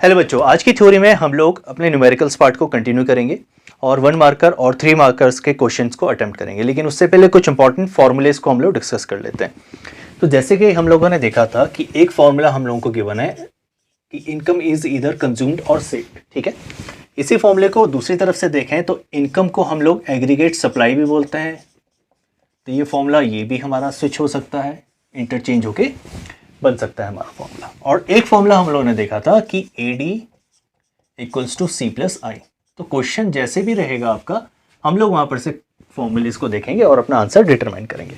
Hello बच्चों, आज की थ्योरी में हम लोग अपने न्यूमेरिकल्स पार्ट को कंटिन्यू करेंगे और 1 मार्कर और 3 मार्कर्स के क्वेश्चंस को अटेम्प्ट करेंगे। लेकिन उससे पहले कुछ इंपॉर्टेंट फॉर्मूलेस को हम लोग डिस्कस कर लेते हैं। तो जैसे कि हम लोगों ने देखा था कि एक फॉर्मूला हम लोगों को गिवन है कि इनकम इज ईदर कंज्यूम्ड और सेव्ड। ठीक है, इसी फॉर्मूले को दूसरी तरफ से देखें तो इनकम को हम लोग एग्रीगेट सप्लाई भी बोलते हैं। तो ये फॉर्मूला ये भी हमारा स्विच हो सकता है, इंटरचेंज होके बन सकता है हमारा फॉर्मूला। और एक फॉर्मूला हम लोगों ने देखा था कि AD equals to C plus I। तो क्वेश्चन जैसे भी रहेगा आपका, हम लोग वहां पर से फॉर्मूलेस को देखेंगे और अपना आंसर डिटरमाइन करेंगे।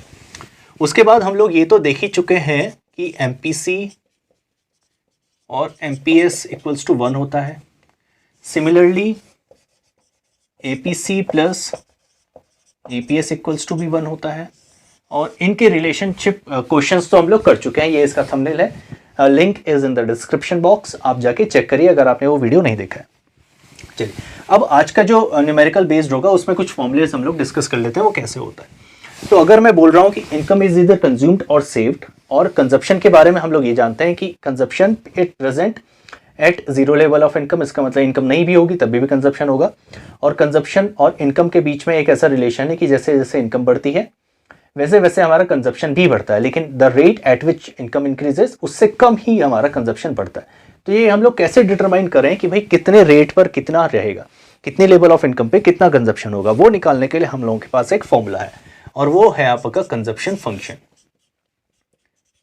उसके बाद हम लोग ये तो देख ही चुके हैं कि MPC और MPS इक्वल्स टू 1 होता है। Similarly APC plus APS equals to भी 1 होता है। और इनके रिलेशनशिप क्वेश्चंस तो हम लोग कर चुके हैं, ये इसका थंबनेल है, link is in the description box, आप जाके चेक करिए अगर आपने वो वीडियो नहीं देखा है। चलिए, अब आज का जो न्यूमेरिकल बेस्ड होगा उसमें कुछ फॉर्मूलेस हम लोग डिस्कस कर लेते हैं वो कैसे होता है। तो अगर मैं बोल रहा हूँ कि इनकम इज इधर कंज्यूम्ड और सेव्ड, और कंजप्शन के बारे में हम लोग ये जानते हैं कि consumption it present at zero level of income, इसका मतलब इनकम नहीं भी होगी तब भी कंजप्शन होगा। और कंजप्शन और इनकम के बीच में एक ऐसा रिलेशन है कि जैसे जैसे इनकम बढ़ती है वैसे वैसे हमारा कंजप्शन भी बढ़ता है, लेकिन the rate at which income increases उससे कम ही हमारा कंजप्शन बढ़ता है। तो ये हम लोग कैसे डिटरमाइन करें कि भाई कितने रेट पर कितना रहेगा, कितने लेवल ऑफ इनकम पे कितना कंजप्शन होगा, वो निकालने के लिए हम लोगों के पास एक फॉर्मूला है और वो है आपका consumption function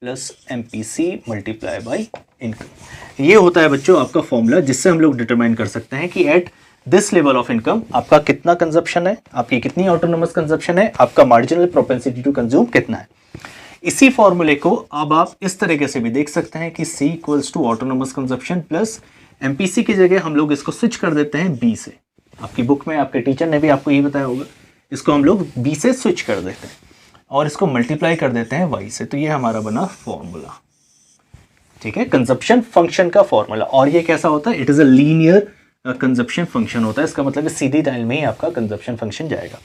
plus MPC multiply by income. ये होता है बच्चों आपका फॉर्मूला जिससे हम लोग डिटरमाइन कर सकते हैं कि at this level of income आपका कितना कंजप्शन है, आपकी कितनी ऑटोनोमस कंजप्शन है, आपका मार्जिनल प्रोपेंसिटी टू कंज्यूम कितना है। इसी फॉर्मूले को अब आप इस तरीके से भी देख सकते हैं कि C equals to autonomous consumption plus MPC की जगह हम लोग इसको स्विच कर देते हैं B से। आपकी बुक में आपके टीचर ने भी आपको यही बताया होगा, इसको हम लोग B से स्विच कर देते हैं और इसको मल्टीप्लाई कर देते हैं Y से। तो ये हमारा बना फॉर्मूला, ठीक है, कंजप्शन फंक्शन का फॉर्मूला। और ये कैसा होता है, it is a linear consumption function होता है। इसका मतलब सीधी लाइन में ही आपका कंजप्शन फंक्शन जाएगा।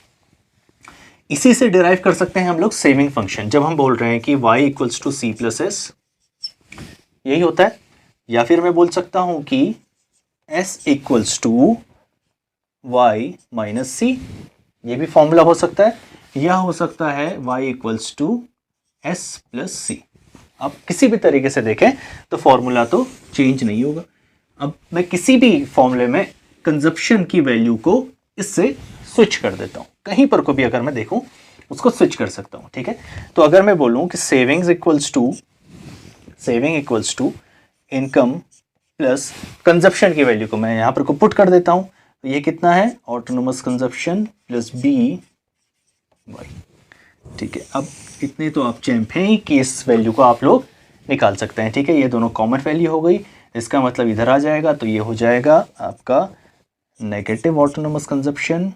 इसी से डिराइव कर सकते हैं हम लोग सेविंग फंक्शन, जब हम बोल रहे हैं कि y equals to C plus S, यही होता है। या फिर मैं बोल सकता हूं कि S equals to y minus C, ये भी फॉर्मूला हो सकता है, या हो सकता है y equals to S plus C। अब किसी भी तरीके से देखें तो फॉर्मूला तो चेंज नहीं होगा। अब मैं किसी भी फॉर्मूले में कंजप्शन की वैल्यू को इससे स्विच कर देता हूं, कहीं पर को भी अगर मैं देखूं उसको स्विच कर सकता हूं। ठीक है, तो अगर मैं बोलूं कि saving equals to income plus consumption की वैल्यू को मैं यहां पर को पुट कर देता हूं, तो ये कितना है, autonomous consumption plus B Y। ठीक है, अब इतने तो आप चैंप हैं कि इस वैल्यू को आप लोग निकाल सकते हैं। ठीक है, ये दोनों कॉमन वैल्यू हो गई, इसका मतलब इधर आ जाएगा तो ये हो जाएगा आपका negative autonomous consumption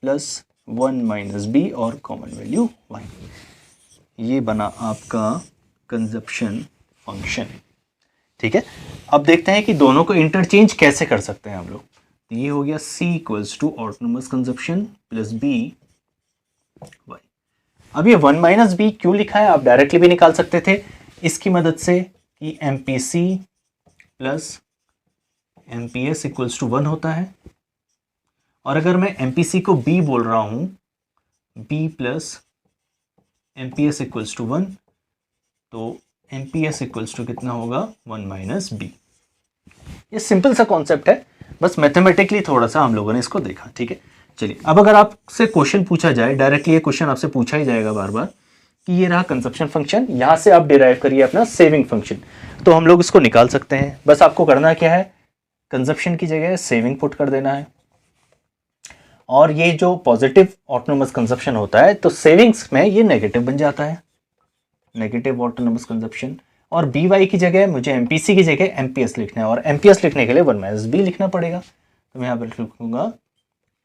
plus 1 minus B और कॉमन वैल्यू Y। ये बना आपका कंजप्शन फंक्शन। ठीक है, अब देखते हैं कि दोनों को इंटरचेंज कैसे कर सकते हैं हम लोग। तो ये हो गया C equals to autonomous consumption plus B Y। अब ये 1 माइनस B क्यों लिखा है, आप डायरेक्टली भी निकाल सकते थे इसकी मदद से कि MPC plus MPS equals to 1 होता है। और अगर मैं MPC को B बोल रहा हूं, B plus MPS equals to 1, तो MPS इक्वल्स टू कितना होगा, 1 माइनस B। ये सिंपल सा कॉन्सेप्ट है, बस मैथमेटिकली थोड़ा सा हम लोगों ने इसको देखा। ठीक है, चलिए, अब अगर आपसे क्वेश्चन पूछा जाए, डायरेक्टली ये क्वेश्चन आपसे पूछा ही जाएगा बार बार कि ये रहा कंजप्शन फंक्शन, यहां से आप डिराइव करिए अपना सेविंग फंक्शन, तो हम लोग इसको निकाल सकते हैं। बस आपको करना क्या है, कंजप्शन की जगह सेविंग पुट कर देना है, और ये जो पॉजिटिव ऑटोनोमस कंजप्शन होता है तो सेविंग्स में ये नेगेटिव बन जाता है, नेगेटिव ऑटोनोमस कंजप्शन। और BY की जगह मुझे MPC की जगह MPS लिखना है, और MPS लिखने के लिए 1 माइनस B लिखना पड़ेगा। तो मैं यहाँ पर लिखूंगा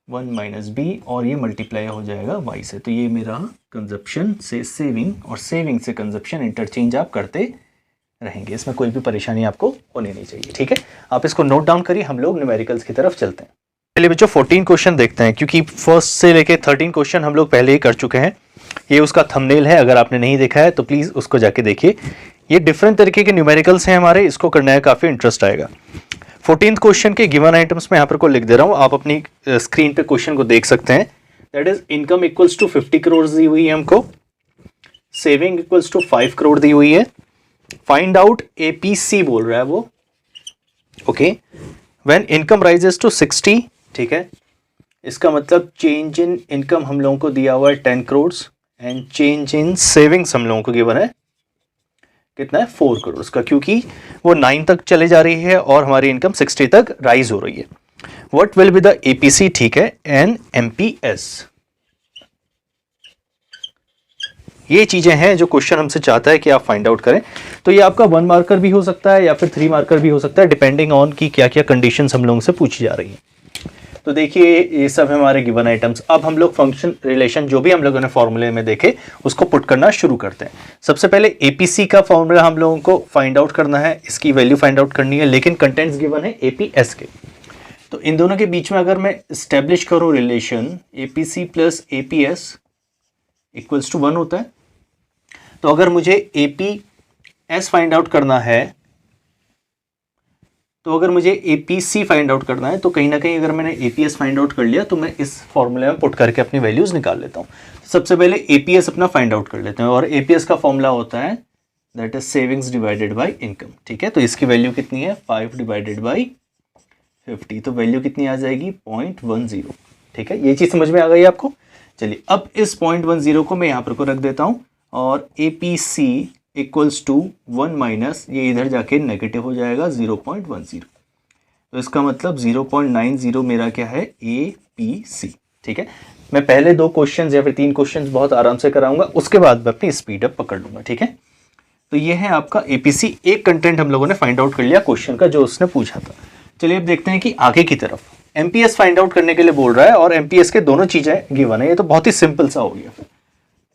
1 माइनस B और ये मल्टीप्लाई हो जाएगा Y से। तो ये मेरा कंजप्शन से सेविंग और सेविंग से कंजप्शन इंटरचेंज आप करते रहेंगे, इसमें कोई भी परेशानी आपको होनी नहीं चाहिए। ठीक है, आप इसको नोट डाउन करिए, हम लोग न्यूमेरिकल्स की तरफ चलते हैं। चलिए बच्चों, 14 क्वेश्चन देखते हैं, क्योंकि फर्स्ट से लेके 13 क्वेश्चन हम लोग पहले ही कर चुके हैं। ये उसका थंबनेल है, अगर आपने नहीं देखा है तो प्लीज़ उसको जाके देखिए। ये डिफरेंट तरीके के न्यूमेरिकल्स हैं हमारे, इसको करने में काफ़ी इंटरेस्ट आएगा। 14th क्वेश्चन के गिवन आइटम्स में यहाँ पर को लिख दे रहा हूँ, आप अपनी स्क्रीन पे क्वेश्चन को देख सकते हैं। That is income equals to 50 crore दी हुई है हमको, सेविंग इक्वल्स टू 5 करोड़ दी हुई है, फाइंड आउट एपीसी बोल रहा है वो, okay. When income rises to 60, ठीक है, इसका मतलब चेंज इन इनकम हम लोगों को दिया हुआ है 10 crore and change in savings हम लोगों को गिवन है कितना है 4 करोड़ का, क्योंकि वो 9 तक चले जा रही है और हमारी इनकम 60 तक राइज हो रही है। What will be the APC, ठीक है, एंड एमपीएस। ये चीजें हैं जो क्वेश्चन हमसे चाहता है कि आप फाइंड आउट करें। तो ये आपका 1 मार्कर भी हो सकता है या फिर 3 मार्कर भी हो सकता है, डिपेंडिंग ऑन कि क्या क्या कंडीशंस हम लोगों से पूछी जा रही हैं। तो देखिए ये सब है हमारे गिवन आइटम्स। अब हम लोग फंक्शन रिलेशन जो भी हम लोगों ने फॉर्मूले में देखे उसको पुट करना शुरू करते हैं। सबसे पहले एपीसी का फॉर्मूला हम लोगों को फाइंड आउट करना है, इसकी वैल्यू फाइंड आउट करनी है, लेकिन कंटेंट्स गिवन है एपीएस के। तो इन दोनों के बीच में अगर मैं स्टेब्लिश करूं relation APC plus APS equals to 1 होता है, तो अगर मुझे एपीएस फाइंड आउट करना है, तो अगर मुझे एपीसी फाइंड आउट करना है, तो कहीं ना कहीं अगर मैंने एपीएस फाइंड आउट कर लिया तो मैं इस फॉर्मूले में पुट करके अपनी वैल्यूज निकाल लेता हूँ। सबसे पहले एपीएस अपना फाइंड आउट कर लेते हैं, और एपीएस का फॉर्मूला होता है that is savings divided bye income, ठीक है। तो इसकी वैल्यू कितनी है 5 डिवाइडेड बाई 50, तो वैल्यू कितनी आ जाएगी 0.10, ठीक है। ये चीज़ समझ में आ गई आपको। चलिए अब इस 0.10 को मैं यहाँ पर को रख देता हूँ, और एपीसी इक्वल्स टू 1 माइनस ये इधर जाके नेगेटिव हो जाएगा 0.10, तो इसका मतलब 0.90 मेरा क्या है एपीसी, ठीक है। मैं पहले 2 क्वेश्चंस या फिर 3 क्वेश्चंस बहुत आराम से कराऊंगा, उसके बाद मैं अपनी स्पीड अप पकड़ लूंगा, ठीक है। तो ये है आपका एपीसी। एक कंटेंट हम लोगों ने फाइंड आउट कर लिया क्वेश्चन का जो उसने पूछा था। चलिए अब देखते हैं कि आगे की तरफ एमपीएस फाइंड आउट करने के लिए बोल रहा है, और एमपीएस के दोनों चीजें गिवन है। ये तो बहुत ही सिंपल सा हो गया।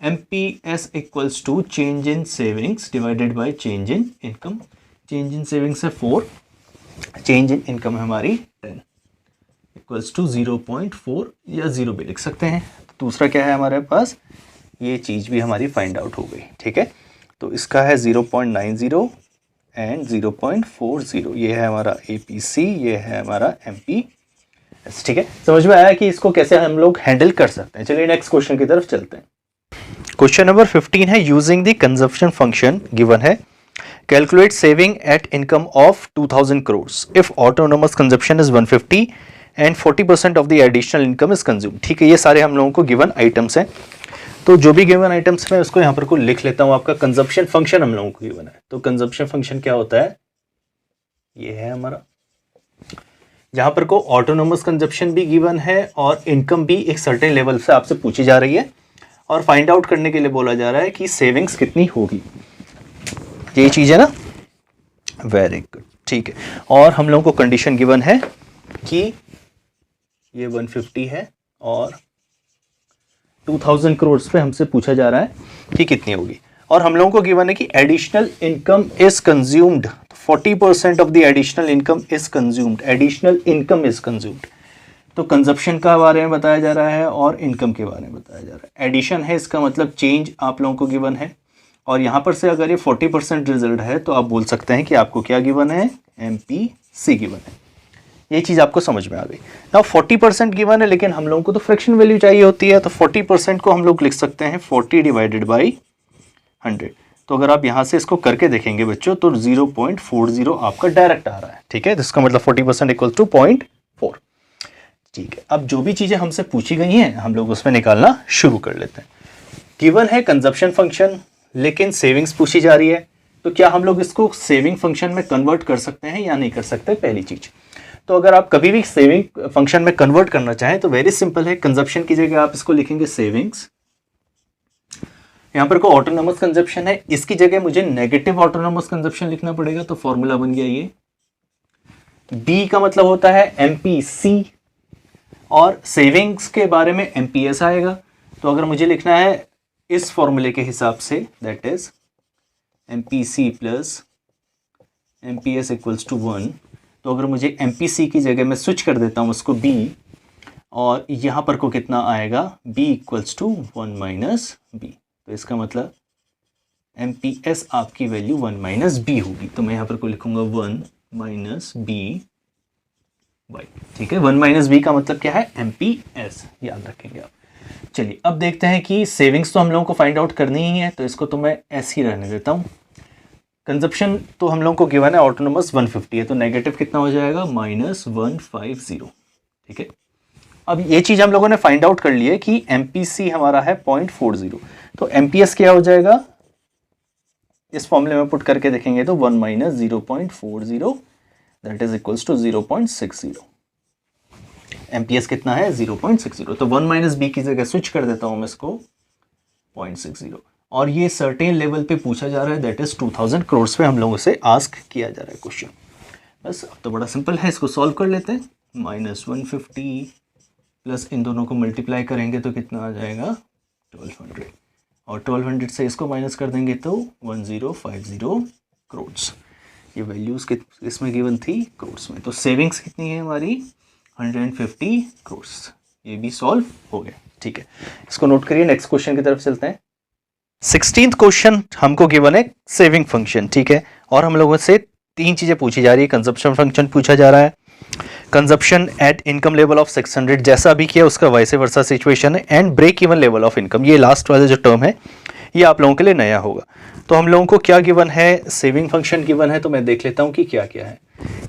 MPS equals to change in savings divided by change in income. Change in savings है 4, चेंज इन इनकम है हमारी 10, इक्वल्स टू 0.4 या 0 भी लिख सकते हैं। तो दूसरा क्या है हमारे पास, ये चीज़ भी हमारी फाइंड आउट हो गई, ठीक है। तो इसका है 0.90 एंड 0.40, ये है हमारा एपीसी, ये है हमारा एमपीएस, ठीक है। समझ में आया कि इसको कैसे हम लोग हैंडल कर सकते हैं। चलिए नेक्स्ट क्वेश्चन की तरफ चलते हैं। क्वेश्चन नंबर 15 है using the consumption function given है, calculate saving at income of 2000 crore if autonomous consumption is 150 and 40% of the additional income is consume, ठीक है। ये सारे हम लोगों को गिवन आइटम्स हैं। तो जो भी गिवन आइटम्स में उसको यहाँ पर को लिख लेता हूँ। आपका कंजप्शन फंक्शन हम लोगों को गिवन है, तो कंजप्शन फंक्शन क्या होता है, ये है हमारा। जहाँ पर को ऑटोनोमस कंजप्शन भी गिवन है और इनकम भी एक सर्टेन लेवल से आपसे पूछी जा रही है, और फाइंड आउट करने के लिए बोला जा रहा है कि सेविंग्स कितनी होगी। ये चीज़ है ना, वेरी गुड, ठीक है। और हम लोगों को कंडीशन गिवन है कि ये 150 है और 2000 करोड़ पे हमसे पूछा जा रहा है कि कितनी होगी, और हम लोगों को गिवन है कि additional income is consumed, 40% of the additional income is consumed, additional income is consumed. तो कंजप्शन का बारे में बताया जा रहा है और इनकम के बारे में बताया जा रहा है। एडिशन है, इसका मतलब चेंज आप लोगों को गिवन है, और यहाँ पर से अगर ये 40% रिजल्ट है तो आप बोल सकते हैं कि आपको क्या गिवन है, एमपीसी गिवन है। ये चीज़ आपको समझ में आ गई ना। 40% गिवन है, लेकिन हम लोगों को तो फ्रैक्शन वैल्यू चाहिए होती है, तो 40% को हम लोग लिख सकते हैं 40 डिवाइडेड बाई 100। तो अगर आप यहाँ से इसको करके देखेंगे बच्चों, तो 0.40 आपका डायरेक्ट आ रहा है, ठीक है। इसका मतलब 40% इक्वल टू 0.4, ठीक है। अब जो भी चीज़ें हमसे पूछी गई हैं हम लोग उसमें निकालना शुरू कर लेते हैं। गिवन है कंजप्शन फंक्शन, लेकिन सेविंग्स पूछी जा रही है, तो क्या हम लोग इसको सेविंग फंक्शन में कन्वर्ट कर सकते हैं या नहीं कर सकते, पहली चीज। तो अगर आप कभी भी सेविंग फंक्शन में कन्वर्ट करना चाहें तो वेरी सिंपल है, कंजप्शन की जगह आप इसको लिखेंगे सेविंग्स। यहाँ पर को ऑटोनोमस कंजप्शन है, इसकी जगह मुझे नेगेटिव ऑटोनोमस कंजप्शन लिखना पड़ेगा, तो फॉर्मूला बन गया ये। बी का मतलब होता है एमपीसी, और सेविंग्स के बारे में एमपीएस आएगा। तो अगर मुझे लिखना है इस फॉर्मूले के हिसाब से, that is MPC plus MPS equals to 1, तो अगर मुझे एमपीसी की जगह मैं स्विच कर देता हूँ उसको बी, और यहाँ पर को कितना आएगा, B equals to 1 minus B. तो इसका मतलब एमपीएस आपकी वैल्यू 1 माइनस बी होगी। तो मैं यहाँ पर को लिखूंगा 1 माइनस बी वाई, ठीक है। 1 माइनस बी का मतलब क्या है, MPS, याद रखेंगे आप। चलिए अब देखते हैं कि सेविंग्स तो हम लोगों को फाइंड आउट करनी ही है, तो इसको तो मैं ऐसे ही रहने देता हूँ। कंजप्शन तो हम लोगों को गिवन है ऑटोनोमस 150 है, तो नेगेटिव कितना हो जाएगा, -150, ठीक है। अब ये चीज़ हम लोगों ने फाइंड आउट कर ली है कि MPC हमारा है 0.40, तो MPS क्या हो जाएगा, इस फॉर्मूले में पुट करके देखेंगे तो 1 minus 0.40 that is equals to 0.60। MPS कितना है, 0.60, तो 1 माइनस बी की जगह स्विच कर देता हूं मैं इसको 0.60, और ये सर्टेन लेवल पे पूछा जा रहा है, दैट इज 2000 करोड़ पे हम लोगों से आस्क किया जा रहा है क्वेश्चन। बस अब तो बड़ा सिंपल है, इसको सॉल्व कर लेते हैं। -150 प्लस इन दोनों को मल्टीप्लाई करेंगे तो कितना आ जाएगा, 1200, और 1200 से इसको माइनस कर देंगे तो 1050 करोड़। ये वैल्यूज इसमें गिवन थी करोड़ में, तो सेविंग्स कितनी है हमारी, 150 करोड़। ये भी सॉल्व हो गया, ठीक है। इसको नोट करिए, नेक्स्ट क्वेश्चन की तरफ चलते हैं। 16th क्वेश्चन हमको गिवन है सेविंग फंक्शन, ठीक है, और हम लोगों से तीन चीजें पूछी जा रही है। कंजप्शन फंक्शन पूछा जा रहा है, consumption at income level of 600 जैसा अभी किया उसका वाइस वर्सा सिचुएशन है, and break even level of income, ये लास्ट वाला जो टर्म है ये आप लोगों के लिए नया होगा। तो हम लोगों को क्या गिवन है, सेविंग फंक्शन गिवन है, तो मैं देख लेता हूं कि क्या क्या है।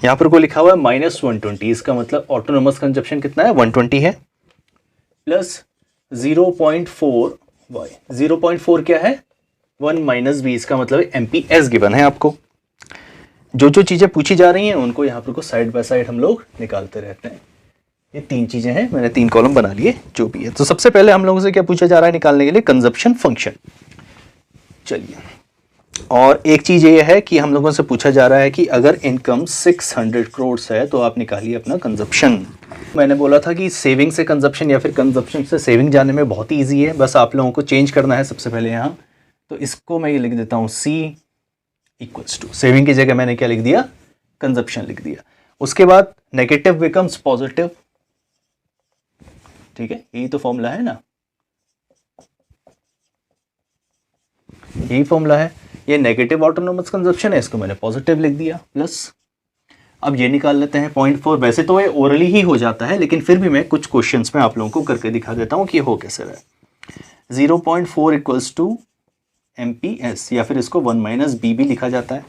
यहाँ पर को लिखा हुआ है -120, इसका मतलब ऑटोनोमस कंजप्शन कितना है, 120 है, प्लस 0.4 वाई, 0.4 क्या है, 1 माइनस बी, इसका मतलब MPS गिवन है आपको। जो जो चीज़ें पूछी जा रही हैं उनको यहाँ पर को साइड बाय साइड हम लोग निकालते रहते हैं। ये तीन चीज़ें हैं, मैंने 3 कॉलम बना लिए जो भी है। तो सबसे पहले हम लोगों से क्या पूछा जा रहा है निकालने के लिए, कंजप्शन फंक्शन। चलिए, और एक चीज़ ये है कि हम लोगों से पूछा जा रहा है कि अगर इनकम 600 करोड़ है तो आप निकालिए अपना कंजप्शन। मैंने बोला था कि सेविंग से कंजप्शन या फिर कंजप्शन से सेविंग जाने में बहुत ही ईजी है, बस आप लोगों को चेंज करना है सबसे पहले यहाँ। तो इसको मैं ये लिख देता हूँ, C इक्वल्स टू, सेविंग की जगह मैंने क्या लिख दिया, कंजप्शन लिख दिया। उसके बाद नेगेटिव बिकम्स पॉजिटिव, ठीक है, यही तो फॉर्मूला है ना, यही फॉर्मूला है। ये नेगेटिव ऑटोनोमस कंजप्शन है, इसको मैंने पॉजिटिव लिख दिया, प्लस अब ये निकाल लेते हैं 0.4। वैसे तो ये ओरली ही हो जाता है, लेकिन फिर भी मैं कुछ क्वेश्चंस में आप लोगों को करके दिखा देता हूं कि ये हो कैसे रहा है। 0.4 इक्वल्स टू MPS, या फिर इसको 1 माइनस बी भी लिखा जाता है।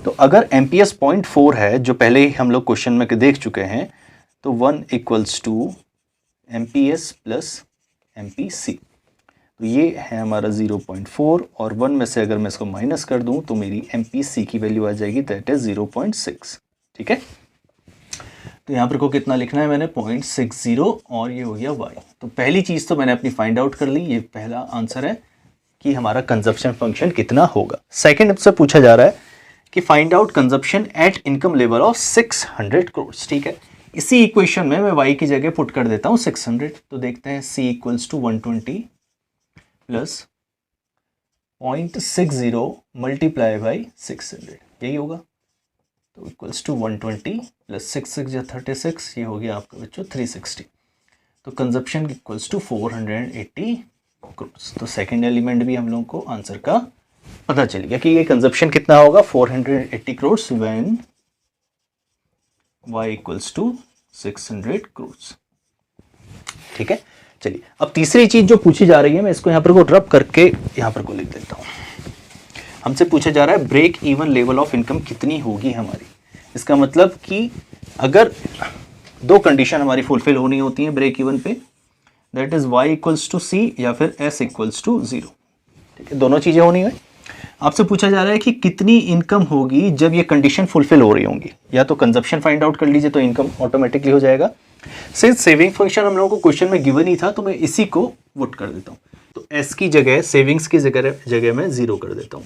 तो अगर MPS 0.4 है, जो पहले ही हम लोग क्वेश्चन में देख चुके हैं, तो 1 equals to MPS plus MPC, तो ये है हमारा 0.4, और 1 में से अगर मैं इसको माइनस कर दूं तो मेरी MPC की वैल्यू आ जाएगी, दैट इज 0.6, ठीक है। तो यहाँ पर को कितना लिखना है मैंने, 0.60, और ये हो गया y। तो पहली चीज़ तो मैंने अपनी फाइंड आउट कर ली, ये पहला आंसर है कि हमारा कंजप्शन फंक्शन कितना होगा। सेकंड से पूछा जा रहा है कि find out consumption at income level of 600 crore, ठीक है। इसी इक्वेशन में मैं y की जगह पुट कर देता हूँ 600, तो देखते हैं C equals to 120 plus 0.60 multiply by 600, यही होगा। तो इक्वल्स टू 120 प्लस 6 या 36, ये हो गया आपका बच्चों 360। तो कंजप्शन इक्वल्स टू 480 करोड़। तो सेकंड एलिमेंट भी हम लोगों को आंसर का पता चल गया कि ये कंजप्शन कितना होगा, 480 crore when y equals to 600 crore, ठीक है। चलिए, अब तीसरी चीज जो पूछी जा रही है, मैं इसको यहाँ पर को ड्रॉप करके यहाँ पर को लिख देता हूँ। हमसे पूछा जा रहा है break even level of income कितनी होगी हमारी। इसका मतलब कि अगर दो कंडीशन हमारी फुलफिल होनी होती है ब्रेक इवन पे, that is y equals to C या फिर S इक्वल्स टू 0, ठीक है, दोनों चीजें होनी है। आपसे पूछा जा रहा है कि कितनी इनकम होगी जब ये कंडीशन फुलफिल हो रही होंगी। या तो कंजप्शन फाइंड आउट कर लीजिए तो इनकम ऑटोमेटिकली हो जाएगा। सिंस सेविंग फंक्शन हम लोगों को क्वेश्चन में गिवन ही था, तो मैं इसी को पुट कर देता हूँ। तो S की जगह, सेविंग्स की जगह में 0 कर देता हूँ,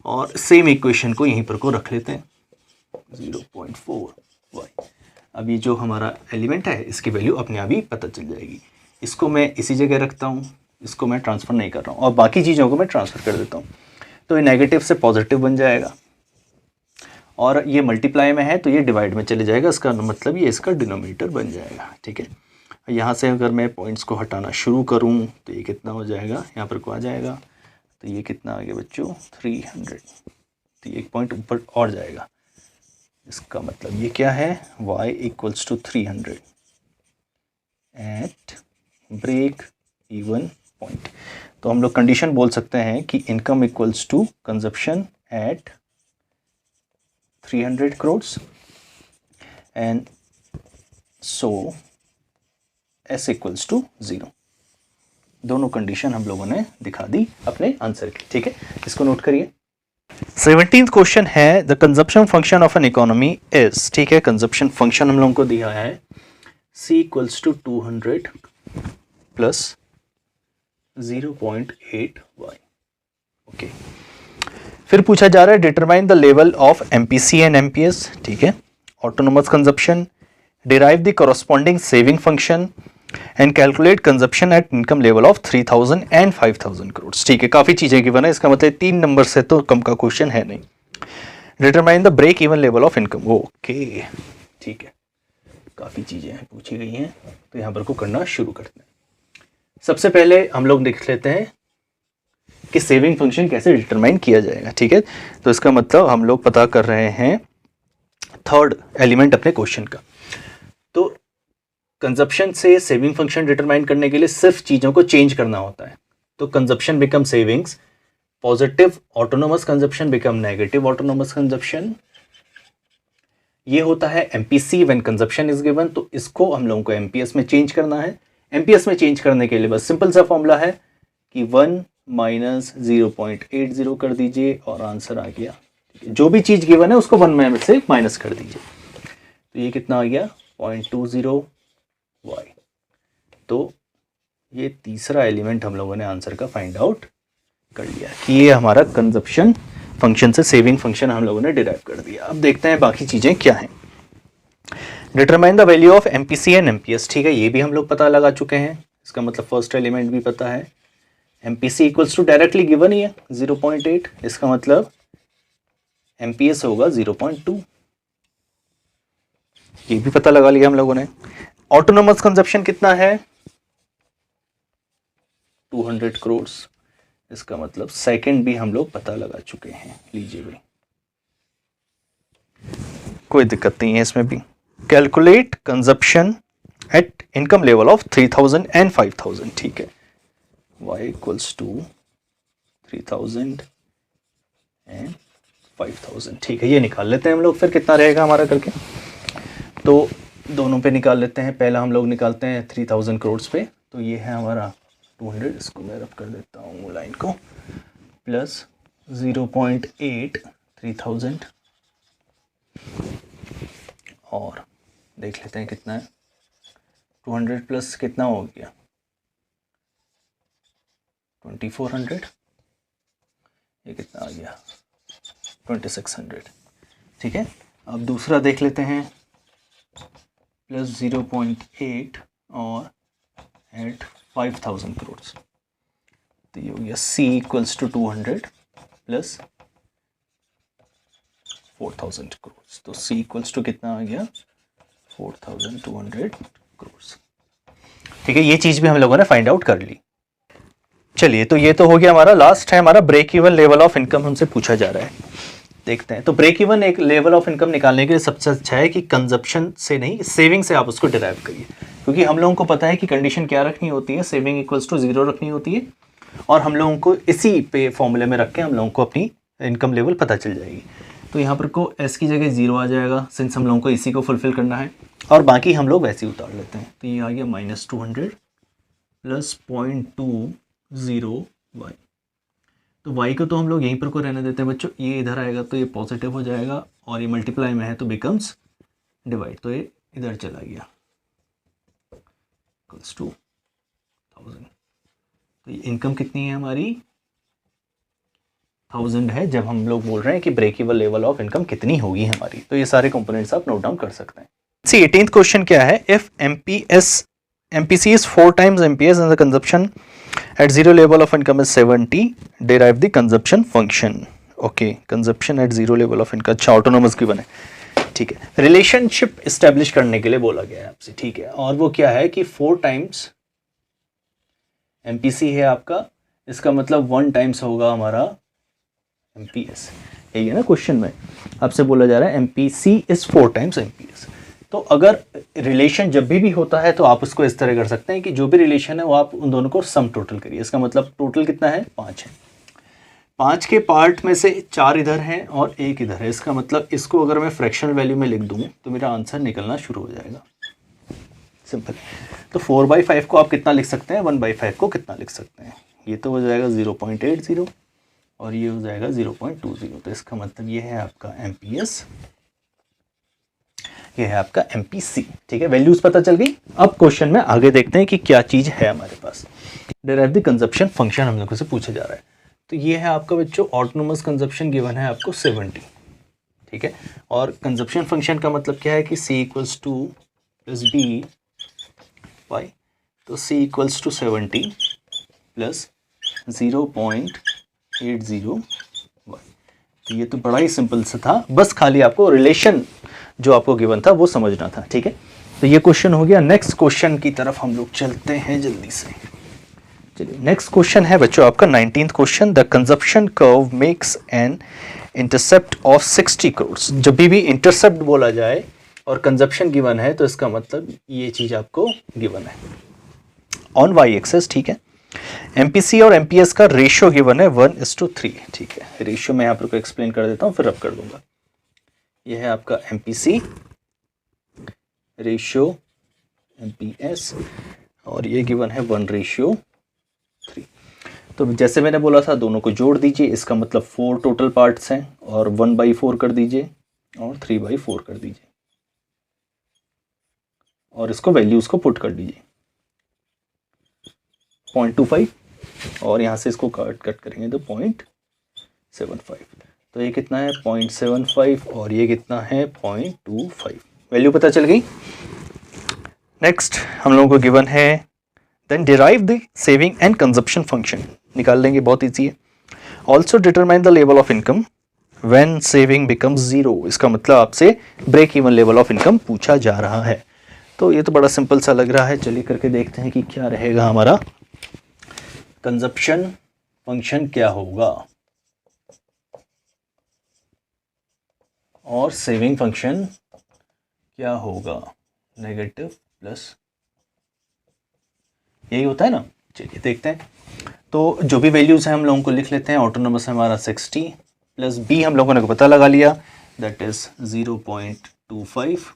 और सेम इक्वेशन को यहीं पर को रख लेते हैं 0.4y। अब ये जो हमारा एलिमेंट है इसकी वैल्यू अपने आप ही पता चल जाएगी। इसको मैं इसी जगह रखता हूँ, इसको मैं ट्रांसफ़र नहीं कर रहा हूँ, और बाकी चीज़ों को मैं ट्रांसफ़र कर देता हूँ। तो ये नेगेटिव से पॉजिटिव बन जाएगा, और ये मल्टीप्लाई में है तो ये डिवाइड में चले जाएगा, इसका मतलब ये इसका डिनोमिनेटर बन जाएगा, ठीक है। यहाँ से अगर मैं पॉइंट्स को हटाना शुरू करूँ तो ये कितना हो जाएगा, यहाँ पर को आ जाएगा, तो ये कितना आ गया बच्चों 300, तो ये एक पॉइंट ऊपर और जाएगा, इसका मतलब ये क्या है, y equals to 300 at break even point. तो हम लोग कंडीशन बोल सकते हैं कि income equals to consumption at 300 crores and so s equals to 0। दोनों कंडीशन हम लोगों ने दिखा दी अपने आंसर की, ठीक है, इसको नोट करिए। 17th क्वेश्चन है the consumption function of an economy is, ठीक है, कंजप्शन फंक्शन हम लोगों को दिया है c equals to 200 plus 0.8y। Okay, फिर पूछा जा रहा है determine the level of MPC and MPS, ठीक है, autonomous consumption, derive the corresponding saving function and calculate consumption at income level of 3000 and 5000 crore. ठीक है, काफी चीजें गिवन है, इसका मतलब 3 नंबर से तो कम का क्वेश्चन है नहीं। Determine the break even level of income, okay, ठीक है, काफी चीजें पूछी गई हैं, तो यहां पर को करना शुरू करते हैं। सबसे पहले हम लोग देख लेते हैं कि सेविंग फंक्शन कैसे डिटरमाइन किया जाएगा, ठीक है। तो इसका मतलब हम लोग पता कर रहे हैं थर्ड एलिमेंट अपने क्वेश्चन का। तो कंजप्शन से सेविंग फंक्शन डिटरमाइन करने के लिए सिर्फ चीजों को चेंज करना होता है। तो consumption become savings, positive autonomous consumption become negative autonomous consumption. ये होता है MPC when consumption is given. तो इसको हम लोगों को एमपीएस में चेंज करना है। एमपीएस में चेंज करने के लिए बस सिंपल सा फॉर्मूला है कि 1 माइनस 0.80 कर दीजिए और आंसर आ गया। जो भी चीज गिवन है उसको 1 में से माइनस कर दीजिए, तो ये कितना आ गया 0.20y। तो ये तीसरा एलिमेंट हम लोगों ने आंसर का फाइंड आउट कर लिया कि ये हमारा कंजप्शन फंक्शन से सेविंग फंक्शन हम लोगों ने डिराइव कर दिया। अब देखते हैं बाकी चीजें क्या हैं। Determine the value of MPC and MPS, ठीक है, ये भी हम लोग पता लगा चुके हैं। इसका मतलब फर्स्ट एलिमेंट भी पता है। MPC equals to directly given ही है 0.8, इसका मतलब एमपीएस होगा 0.2, ये भी पता लगा लिया हम लोगों ने। ऑटोनोमस कंजप्शन कितना है 200 करोड़, इसका मतलब सेकंड भी हम लोग पता लगा चुके हैं। लीजिए भाई, कोई दिक्कत नहीं है इसमें भी। Calculate consumption at income level of 3000 and 5000, ठीक है, y इक्वल्स टू 3000 एंड 5000, ठीक है, ये निकाल लेते हैं हम लोग। फिर कितना रहेगा हमारा करके, तो दोनों पे निकाल लेते हैं। पहला हम लोग निकालते हैं 3000 करोड़ पे, तो ये है हमारा 200, इसको मैं रब कर देता हूँ लाइन को, प्लस 0.8 3000 और देख लेते हैं कितना है 200 प्लस कितना हो गया 2400, ये कितना आ गया 2600, ठीक है। अब दूसरा देख लेते हैं प्लस 0.8 और एट 5000 करोड़, तो ये हो गया C equals to 200 plus 4000 crore. तो C इक्वल्स टू कितना आ गया 4200 करोड़, ठीक है, ये चीज भी हम लोगों ने फाइंड आउट कर ली। चलिए, तो ये तो हो गया हमारा। लास्ट है हमारा break even level of income हमसे पूछा जा रहा है, देखते हैं। तो ब्रेक इवन एक लेवल ऑफ इनकम निकालने के लिए सबसे अच्छा है कि कंजप्शन से नहीं, सेविंग से आप उसको डिराइव करिए, क्योंकि हम लोगों को पता है कि कंडीशन क्या रखनी होती है, सेविंग इक्वल्स टू 0 रखनी होती है, और हम लोगों को इसी पे फॉर्मूले में रख के हम लोगों को अपनी इनकम लेवल पता चल जाएगी। तो यहाँ पर को एस की जगह 0 आ जाएगा, सिंस हम लोगों को इसी को फुलफिल करना है, और बाकी हम लोग वैसे ही उतार लेते हैं। तो ये आ गया -200 प्लस 0.20y। तो y को तो हम लोग यहीं पर को रहने देते हैं बच्चों, ये इधर आएगा तो ये पॉजिटिव हो जाएगा, और ये मल्टीप्लाई में है तो बिकम्स डिवाइड, तो ये इधर चला गया इक्वल्स टू 1000। तो ये इनकम कितनी है हमारी 1000 है, जब हम लोग बोल रहे हैं कि break even level of income कितनी होगी हमारी। तो ये सारे कंपोनेंट्स आप नोट डाउन कर सकते हैं। सी 18th क्वेश्चन क्या है, if MPC is 4 times MPS and the consumption at 0 level of income is 70, derive the consumption function। Okay, consumption at 0 level of income, अच्छा ऑटोनोमस गिवन है, ठीक है। रिलेशनशिप एस्टेब्लिश करने के लिए बोला गया है आपसे, ठीक है, और वो क्या है कि 4 टाइम्स MPC है आपका, इसका मतलब 1 टाइम्स होगा हमारा MPS। यही है ना क्वेश्चन में, आपसे बोला जा रहा है MPC इज 4 टाइम्स MPS। तो अगर रिलेशन जब भी होता है तो आप उसको इस तरह कर सकते हैं कि जो भी रिलेशन है वो आप उन दोनों को सम टोटल करिए। इसका मतलब टोटल कितना है, 5 है। 5 के पार्ट में से 4 इधर हैं और 1 इधर है। इसका मतलब इसको अगर मैं फ्रैक्शनल वैल्यू में लिख दूँ तो मेरा आंसर निकलना शुरू हो जाएगा। सिंपल। तो 4/5 को आप कितना लिख सकते हैं, 1/5 को कितना लिख सकते हैं। ये तो हो जाएगा 0.80 और ये हो जाएगा 0.20। तो इसका मतलब ये है आपका MPS, ये है आपका MPC। ठीक है, वैल्यूज पता चल गई। अब क्वेश्चन में आगे देखते हैं कि क्या चीज है हमारे पास। डिराइव द कंजप्शन फंक्शन हम लोगों से पूछा जा रहा है। तो ये है आपका बच्चों ऑटोनोमस कंजप्शन गिवन है आपको 70। ठीक है, और कंजप्शन फंक्शन का मतलब क्या है कि C equals to plus B y, तो C equals to 70 plus 0.80 y. तो ये तो बड़ा ही सिंपल सा था, बस खाली आपको रिलेशन जो आपको गिवन था वो समझना था। ठीक है, तो ये क्वेश्चन हो गया। नेक्स्ट क्वेश्चन की तरफ हम लोग चलते हैं जल्दी से। चलिए, नेक्स्ट क्वेश्चन है बच्चों आपका 19th question. The consumption curve makes an intercept of 60 crore. जब भी इंटरसेप्ट बोला जाए और कंजप्शन गिवन है तो इसका मतलब ये चीज आपको गिवन है ऑन वाई एक्सेस। ठीक है, MPC और MPS का रेशियो गिवन है 1:3। ठीक है, रेशियो मैं यहाँ पर एक्सप्लेन कर देता हूँ फिर रब कर दूंगा। यह है आपका MPC रेशियो MPS और ये गिवन है 1:3। तो जैसे मैंने बोला था दोनों को जोड़ दीजिए, इसका मतलब 4 टोटल पार्ट्स हैं और 1/4 कर दीजिए और 3/4 कर दीजिए और इसको वैल्यूज को पुट कर दीजिए 0.25 और यहाँ से इसको कट करेंगे तो 0.75। तो ये कितना है 0.75 और ये कितना है 0.25। वैल्यू पता चल गई। नेक्स्ट हम लोगों को गिवन है then derive the saving and consumption function. निकाल लेंगे, बहुत ईजी है। Also determine the level of income when saving becomes 0। इसका मतलब आपसे break even level of income पूछा जा रहा है। तो ये तो बड़ा सिंपल सा लग रहा है, चलिए करके देखते हैं कि क्या रहेगा हमारा कंजप्शन फंक्शन क्या होगा और सेविंग फंक्शन क्या होगा। नेगेटिव प्लस, यही होता है ना। चलिए देखते हैं। तो जो भी वैल्यूज हैं हम लोगों को लिख लेते हैं। ऑटोनोमस है हमारा 60 प्लस B हम लोगों ने पता लगा लिया, दैट इज 0.25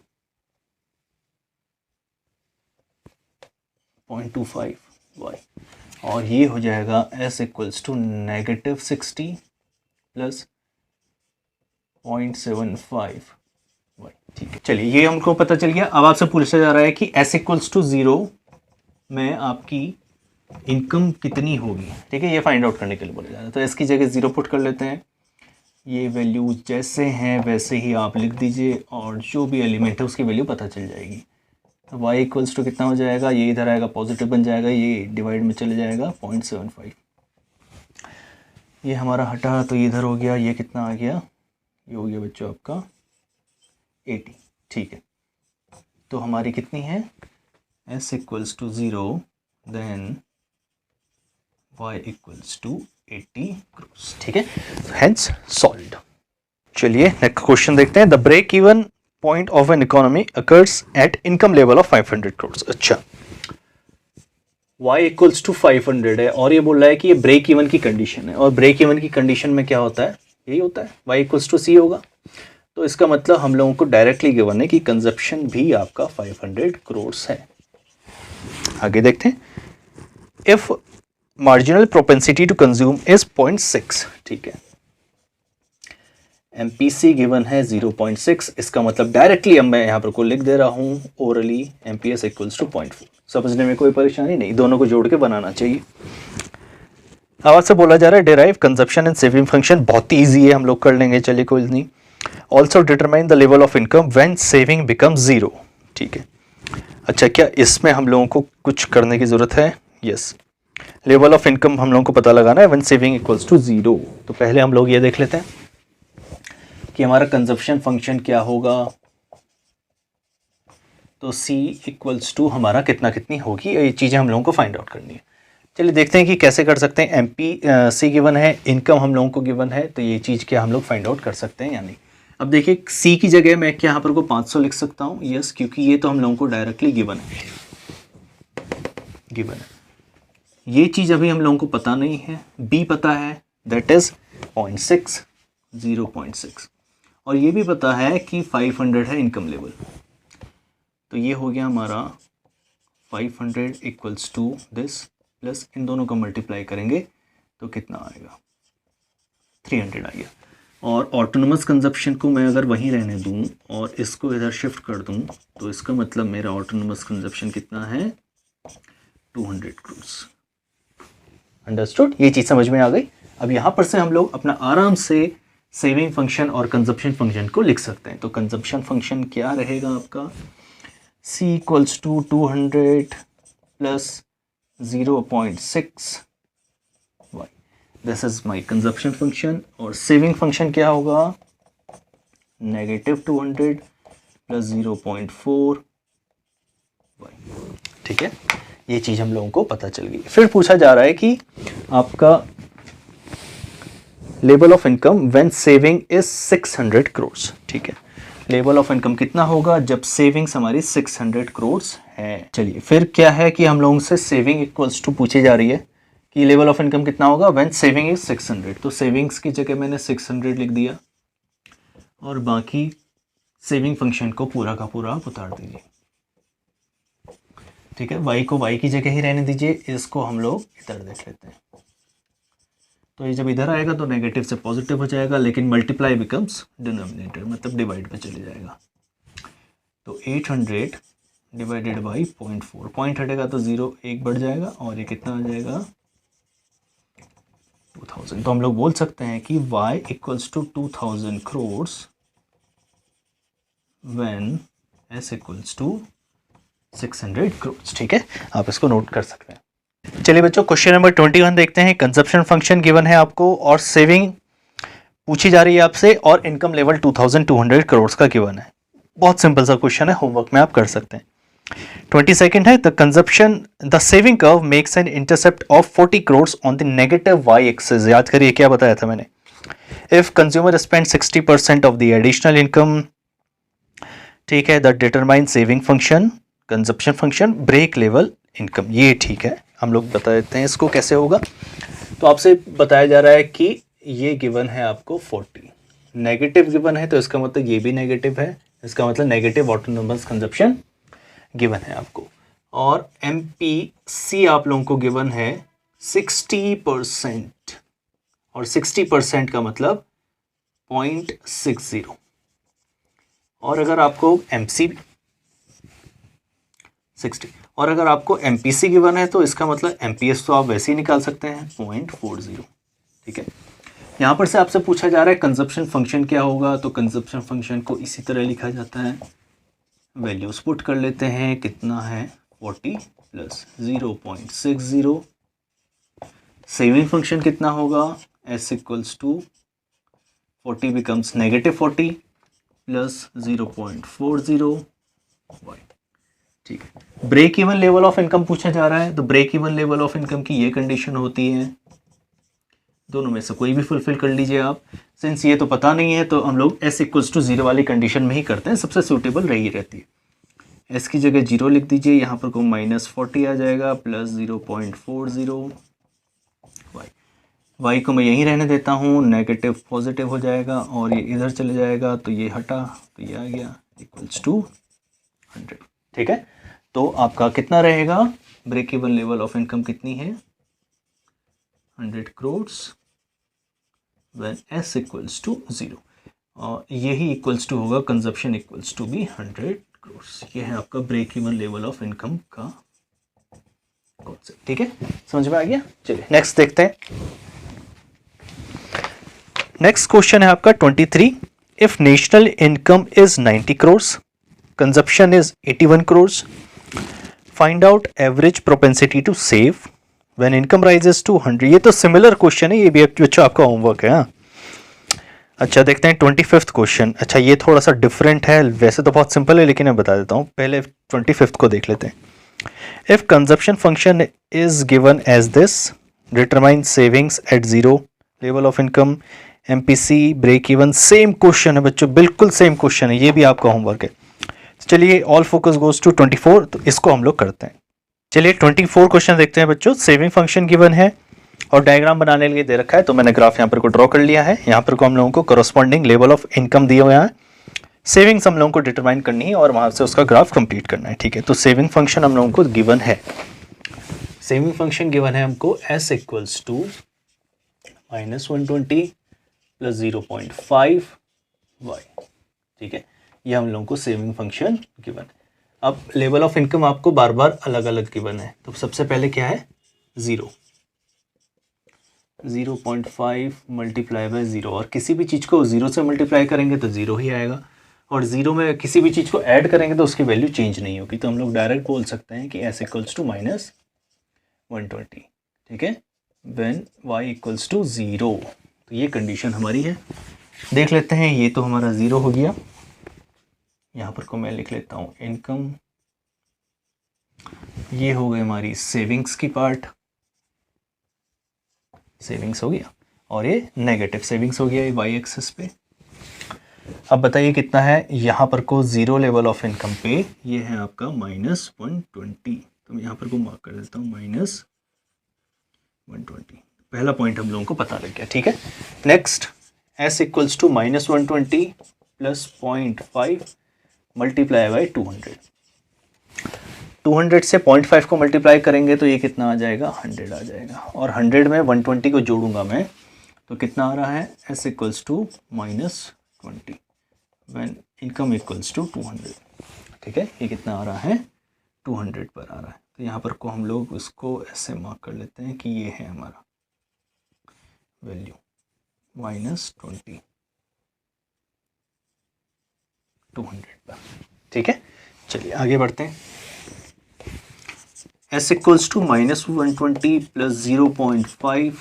वाई और ये हो जाएगा S equals to -60 plus 0.75 y. ठीक है, चलिए ये हमको पता चल गया। अब आपसे पूछा जा रहा है कि S इक्वल्स टू 0 में आपकी इनकम कितनी होगी। ठीक है, ये फाइंड आउट करने के लिए बोला जा रहा है। तो S की जगह 0 पुट कर लेते हैं। ये वैल्यू जैसे हैं वैसे ही आप लिख दीजिए और जो भी एलिमेंट है उसकी वैल्यू पता चल जाएगी। तो y इक्वल्स टू कितना हो जाएगा, ये इधर आएगा पॉजिटिव बन जाएगा, ये डिवाइड में चले जाएगा 0.75। ये हमारा हटा तो इधर हो गया, ये कितना आ गया, ये हो गया बच्चों आपका 80। ठीक है, तो हमारी कितनी है S equals to 0 then y equals to 80 crore. ठीक है, हेंस सॉल्व्ड। चलिए नेक्स्ट क्वेश्चन देखते हैं। The break even point of an economy occurs at income level of 500 crore. अच्छा, y इक्वल्स टू 500 है और ये बोल रहा है कि ये ब्रेक इवन की कंडीशन है और ब्रेक इवन की कंडीशन में क्या होता है, यही होता है y इक्वल्स टू C होगा। तो इसका मतलब हम लोगों को डायरेक्टली गिवन है कि कंजप्शन भी आपका 500 करोड़ है। आगे देखते हैं। If marginal propensity to consume is 0.6। ठीक है, MPC गिवन है 0.6। इसका मतलब डायरेक्टली अब मैं यहाँ पर को लिख दे रहा हूँ ओरली MPS इक्वल्स टू 0.4। समझने में कोई परेशानी नहीं, दोनों को जोड़ के बनाना चाहिए। अब आपसे बोला जा रहा है derive consumption and saving function. बहुत ही ईजी है, हम लोग कर लेंगे, चलिए कोई नहीं। Also determine the level of income when saving becomes 0। ठीक है, अच्छा क्या इसमें हम लोगों को कुछ करने की जरूरत है? यस, लेवल ऑफ इनकम हम लोगों को पता लगाना है व्हेन सेविंग इक्वल्स टू 0। तो पहले हम लोग ये देख लेते हैं कि हमारा कंजप्शन फंक्शन क्या होगा। तो C इक्वल्स टू हमारा कितना कितनी होगी, ये चीज़ें हम लोगों को फाइंड आउट करनी है। चलिए देखते हैं कि कैसे कर सकते हैं। MPC गिवन है, इनकम हम लोगों को गिवन है, तो ये चीज़ क्या हम लोग फाइंड आउट कर सकते हैं या नहीं। अब देखिए C की जगह मैं क्या यहाँ पर को 500 लिख सकता हूँ, यस, क्योंकि ये तो हम लोगों को डायरेक्टली गिवन है, गिवन है। ये चीज़ अभी हम लोगों को पता नहीं है, B पता है, दैट इज़ 0.6, 0.6, और ये भी पता है कि 500 है इनकम लेवल। तो ये हो गया हमारा 500 इक्वल्स टू दिस, प्लस इन दोनों का मल्टीप्लाई करेंगे तो कितना आएगा, 300 आ गया। और ऑटोनोमस कंजप्शन को मैं अगर वहीं रहने दूं और इसको इधर शिफ्ट कर दूं तो इसका मतलब मेरा ऑटोनोमस कंजप्शन कितना है, 200 क्रोर्स। अंडरस्टूड, ये चीज़ समझ में आ गई। अब यहाँ पर से हम लोग अपना आराम से सेविंग फंक्शन और कंजप्शन फंक्शन को लिख सकते हैं। तो कंजप्शन फंक्शन क्या रहेगा आपका, C equals to 200 plus 0.6 y, this is my consumption function. और सेविंग फंक्शन क्या होगा, -200 प्लस 0.4 y। ठीक है, ये चीज़ हम लोगों को पता चल गई। फिर पूछा जा रहा है कि आपका level of income when saving is 600 crore. ठीक है, लेवल ऑफ इनकम कितना होगा जब सेविंग्स हमारी 600 करोड़ है। चलिए फिर क्या है कि हम लोगों से सेविंग इक्वल्स टू पूछी जा रही है कि लेवल ऑफ इनकम कितना होगा व्हेन सेविंग इज 600। तो सेविंग्स की जगह मैंने 600 लिख दिया और बाकी सेविंग फंक्शन को पूरा का पूरा आप उतार दीजिए। ठीक है, y को y की जगह ही रहने दीजिए, इसको हम लोग इधर देख लेते हैं। तो ये जब इधर आएगा तो नेगेटिव से पॉजिटिव हो जाएगा, लेकिन मल्टीप्लाई बिकम्स डिनोमिनेटर, मतलब डिवाइड पे चले जाएगा। तो 800 डिवाइडेड बाई 0.4, पॉइंट हटेगा तो 0 1 बढ़ जाएगा और ये कितना आ जाएगा, 2000। तो हम लोग बोल सकते हैं कि y equals to 2000 crore when s equals to 600 crore. ठीक है, आप इसको नोट कर सकते हैं। चलिए बच्चों, क्वेश्चन नंबर 21 देखते हैं। कंजप्शन फंक्शन गिवन है आपको और सेविंग पूछी जा रही है आपसे और इनकम लेवल 2200 करोड़ का गिवन है। बहुत सिंपल सा क्वेश्चन है, होमवर्क में आप कर सकते हैं। 22nd है, the saving curve makes an intercept of 40 crore on the negative y axis. याद करिए क्या बताया था मैंने, if consumer spend 60% of the additional income, ठीक है, the determine saving function, consumption function, break level income. ये ठीक है, हम लोग बता देते हैं इसको कैसे होगा। तो आपसे बताया जा रहा है कि ये गिवन है आपको 40, नेगेटिव गिवन है तो इसका मतलब ये भी नेगेटिव है, इसका मतलब नेगेटिव ऑटोनोमस कंजप्शन गिवन है आपको। और MPC आप लोगों को गिवन है 60%, और 60% का मतलब 0.60। और अगर आपको MPC गिवन है तो इसका मतलब MPS तो आप वैसे ही निकाल सकते हैं, 0.40। ठीक है, यहाँ पर से आपसे पूछा जा रहा है कंजप्शन फंक्शन क्या होगा। तो कंजप्शन फंक्शन को इसी तरह लिखा जाता है, वैल्यूज पुट कर लेते हैं, कितना है 40 प्लस 0.60। सेविंग फंक्शन कितना होगा, s equals to 40 becomes -40 plus 0.40 y। ठीक है, break even level of income पूछा जा रहा है। तो break even level of income की ये कंडीशन होती है, दोनों में से कोई भी फुलफिल कर लीजिए आप। सिंस ये तो पता नहीं है तो हम लोग s इक्वल्स टू 0 वाली कंडीशन में ही करते हैं, सबसे सूटेबल रही रहती है। s की जगह 0 लिख दीजिए, यहाँ पर को -40 आ जाएगा प्लस 0.40 y को मैं यहीं रहने देता हूँ, नेगेटिव पॉजिटिव हो जाएगा और ये इधर चले जाएगा तो ये हटा, तो ये आ गया इक्वल्स टू 100। ठीक है, तो आपका कितना रहेगा, break even level of income कितनी है, 100 crore when s equals to 0, और यही इक्वल्स टू होगा कंजप्शन इक्वल्स टू भी 100 करोड़। ये है आपका break even level of income का कॉन्सेप्ट। ठीक है, समझ में आ गया। चलिए नेक्स्ट देखते हैं। नेक्स्ट क्वेश्चन है आपका 23, if national income is 90 crore, consumption is 81 crore, find out average propensity to save when income rises to 100। ये तो सिमिलर क्वेश्चन है, ये भी बच्चों आपका होमवर्क है। हाँ, अच्छा देखते हैं 25th क्वेश्चन। अच्छा ये थोड़ा सा डिफरेंट है, वैसे तो बहुत सिंपल है लेकिन मैं बता देता हूँ, पहले 25th को देख लेते हैं। If consumption function is given as this, determine savings at zero level of income, MPC, break even. Same question है बच्चों, बिल्कुल सेम क्वेश्चन है, ये भी आपका होमवर्क है। चलिए ऑल फोकस गोज टू 24, तो इसको हम लोग करते हैं। चलिए 24 क्वेश्चन देखते हैं बच्चों। सेविंग फंक्शन गिवन है और डायग्राम बनाने के लिए दे रखा है, तो मैंने ग्राफ यहाँ पर को ड्रॉ कर लिया है। यहाँ पर को हम लोगों को करस्पॉन्डिंग लेवल ऑफ इनकम दिए हुए हैं, सेविंग्स हम लोगों को डिटरमाइन करनी है और वहां से उसका ग्राफ कंप्लीट करना है, ठीक है। तो सेविंग फंक्शन हम लोगों को गिवन है, सेविंग फंक्शन गिवन है हमको s equals to -120 plus 0.5 y, ठीक है। ये हम लोगों को सेविंग फंक्शन गिवन है। अब लेवल ऑफ इनकम आपको बार बार अलग अलग गिवन है, तो सबसे पहले क्या है 0.5 मल्टीप्लाई बाय 0, और किसी भी चीज़ को 0 से मल्टीप्लाई करेंगे तो 0 ही आएगा, और 0 में किसी भी चीज़ को ऐड करेंगे तो उसकी वैल्यू चेंज नहीं होगी। तो हम लोग डायरेक्ट बोल सकते हैं कि s इक्वल्स टू -120, ठीक है, व्हेन y इक्वल्स टू 0। तो ये कंडीशन हमारी है। देख लेते हैं, ये तो हमारा 0 हो गया। यहाँ पर को मैं लिख लेता हूँ इनकम, ये हो गई हमारी सेविंग्स की पार्ट, सेविंग्स हो गया, और ये नेगेटिव सेविंग्स हो गया ये y एक्सिस पे। अब बताइए कितना है, यहाँ पर को 0 लेवल ऑफ इनकम पे ये है आपका -120, तो मैं यहाँ पर को मार्क कर देता हूँ -120। पहला पॉइंट हम लोगों को पता लग गया, ठीक है। Next s equals to -120 plus 0.5 multiply by 200 से 0.5 को मल्टीप्लाई करेंगे तो ये कितना आ जाएगा 100 आ जाएगा, और 100 में 120 को जोड़ूंगा मैं तो कितना आ रहा है s equals to -20 when income equals to 200, ठीक है। ये कितना आ रहा है 200 पर आ रहा है। तो यहाँ पर को हम लोग इसको ऐसे मार्क कर लेते हैं कि ये है हमारा वैल्यू -20 200 पर, ठीक है। चलिए आगे बढ़ते हैं। s equals to -120 plus 0.5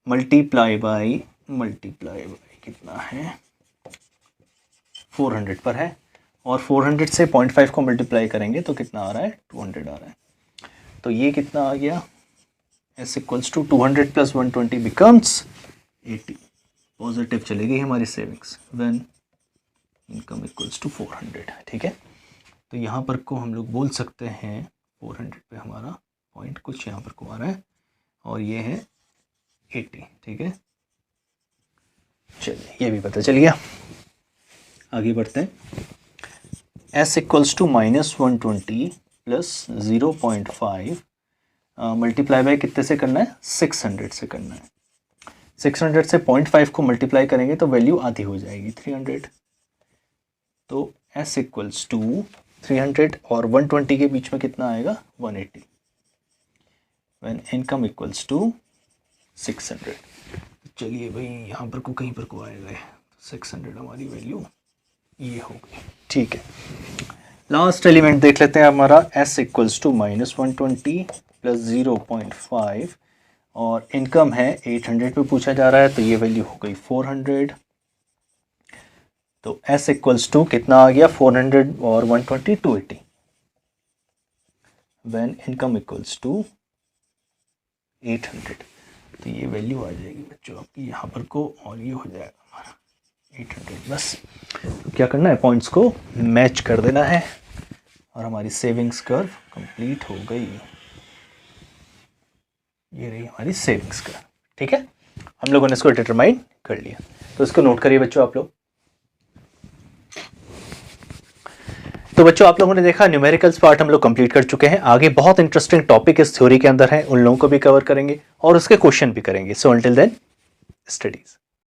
multiply by कितना है 400 पर है, और 400 से 0.5 को मल्टीप्लाई करेंगे तो कितना आ रहा है 200 आ रहा है। तो ये कितना आ गया s equals to 200 plus 120 becomes 80, positive चली गई हमारी savings when income equals to 400, ठीक है। तो यहाँ पर को हम लोग बोल सकते हैं 400 पे हमारा पॉइंट कुछ यहाँ पर को आ रहा है, और ये है 80, ठीक है। चलिए ये भी पता चल गया, आगे बढ़ते हैं। s equals to -120 plus 0.5 multiply by कितने से करना है 600 से करना है। 600 से 0.5 को मल्टीप्लाई करेंगे तो वैल्यू आधी हो जाएगी 300। तो s इक्वल्स टू 300 और 120 के बीच में कितना आएगा 180 व्हेन इनकम इक्वल्स टू 600। चलिए भाई यहाँ पर को कहीं पर को आएगा 600 हमारी वैल्यू ये हो गई, ठीक है। लास्ट एलिमेंट देख लेते हैं हमारा s इक्वल्स टू -120 प्लस 0.5 और इनकम है 800 पे पूछा जा रहा है, तो ये वैल्यू हो गई 400। तो s इक्वल्स टू कितना आ गया 400 और 120 280 व्हेन इनकम इक्वल्स टू 800। तो ये वैल्यू आ जाएगी बच्चों आपकी यहाँ पर को, और ये हो जाएगा हमारा 800। बस तो क्या करना है पॉइंट्स को मैच कर देना है और हमारी सेविंग्स कर्व कंप्लीट हो गई। ये रही हमारी सेविंग्स कर्व, ठीक है। हम लोगों ने इसको डिटरमाइन कर लिया, तो इसको नोट करिए बच्चों आप लोग। तो बच्चों आप लोगों ने देखा न्यूमेरिकल्स पार्ट हम लोग कंप्लीट कर चुके हैं। आगे बहुत इंटरेस्टिंग टॉपिक इस थ्योरी के अंदर है, उन लोगों को भी कवर करेंगे और उसके क्वेश्चन भी करेंगे। So until then studies.